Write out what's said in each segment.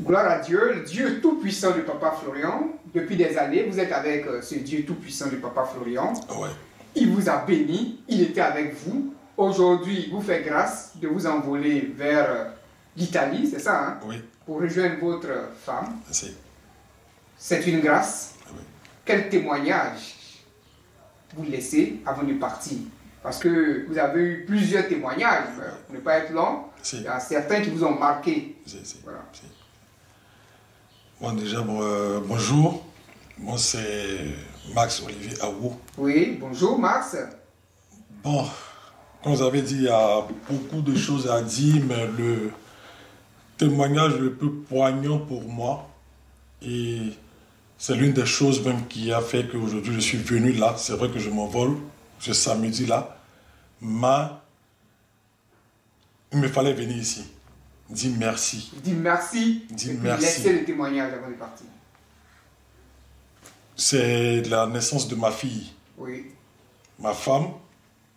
Gloire à Dieu, le Dieu tout-puissant de Papa Florian. Depuis des années, vous êtes avec ce Dieu tout-puissant de Papa Florian. Ouais. Il vous a béni, il était avec vous. Aujourd'hui, il vous fait grâce de vous envoler vers l'Italie, c'est ça, hein? Oui. Pour rejoindre votre femme. Merci. C'est une grâce. Oui. Quel témoignage vous laissez avant de partir? Parce que vous avez eu plusieurs témoignages, pour ne pas être long. Si. Il y a certains qui vous ont marqué. Si. Voilà. Si. Bon, déjà, bonjour. Moi, c'est Max Olivier Aou. Oui, bonjour Max. Bon, comme vous avez dit, il y a beaucoup de choses à dire, mais le témoignage le plus poignant pour moi, et c'est l'une des choses même qui a fait qu'aujourd'hui je suis venu là. C'est vrai que je m'envole ce samedi là, mais il me fallait venir ici. Dire merci. Dis merci. Dis et puis merci. laissez le témoignage avant de partir. C'est la naissance de ma fille. Oui. Ma femme,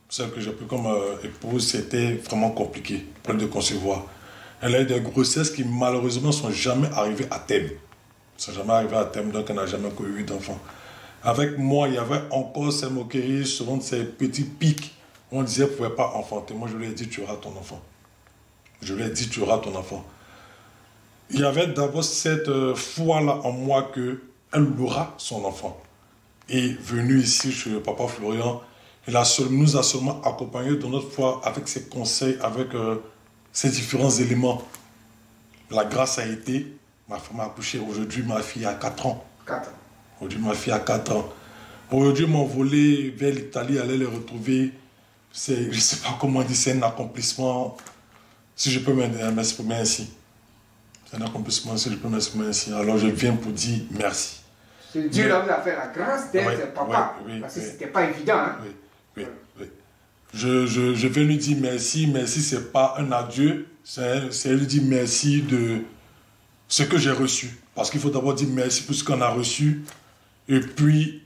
celle que j'ai pris comme épouse, c'était vraiment compliqué, plein de concevoir. Elle a eu des grossesses qui malheureusement ne sont jamais arrivées à terme. Ne sont jamais arrivées à terme, donc elle n'a jamais eu d'enfant. Avec moi, il y avait encore ces moqueries, souvent ces petits pics. On disait, vous ne pouvez pas enfanter. Moi, je lui ai dit, tu auras ton enfant. Je lui ai dit, tu auras ton enfant. Il y avait d'abord cette foi-là en moi qu'elle aura son enfant. Et venu ici chez le Papa Florian, nous a seulement accompagnés dans notre foi avec ses conseils, avec ces différents éléments. La grâce a été, ma femme a accouché, aujourd'hui ma fille a 4 ans. 4 ans. Aujourd'hui ma fille a 4 ans. Aujourd'hui m'envoler vers l'Italie, aller les retrouver, je ne sais pas comment dire, c'est un accomplissement, si je peux m'exprimer ainsi. C'est un accomplissement, si je peux m'exprimer ainsi. Alors je viens pour dire merci. Dieu là vous a fait la grâce d'être papa, parce que ce n'était pas évident. Hein? Oui. Je vais lui dire merci. Merci, ce n'est pas un adieu, c'est lui dire merci de ce que j'ai reçu. Parce qu'il faut d'abord dire merci pour ce qu'on a reçu. Et puis,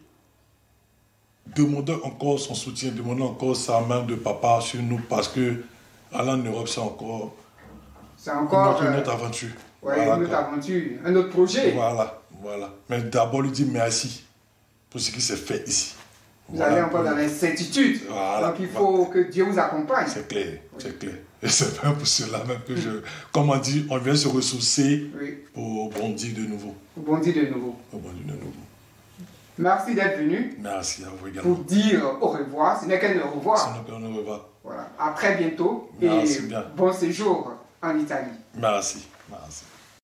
demander encore son soutien, demander encore sa main de papa sur nous. Parce que aller en Europe, c'est encore une autre aventure. Oui, voilà, une autre aventure, un autre projet. Voilà. Mais d'abord lui dire merci pour ce qui s'est fait ici. Vous allez encore dans l'incertitude. Voilà. Donc il faut que Dieu vous accompagne. C'est clair, c'est clair. Et c'est même pour cela même que comme on dit, on vient se ressourcer pour bondir de nouveau. Pour bondir de nouveau. Merci d'être venu. Merci à vous également. Pour dire au revoir. Ce n'est qu'un au revoir. Ce n'est qu'un au revoir. Voilà. À très bientôt. Merci et bien. Bon séjour en Italie. Merci.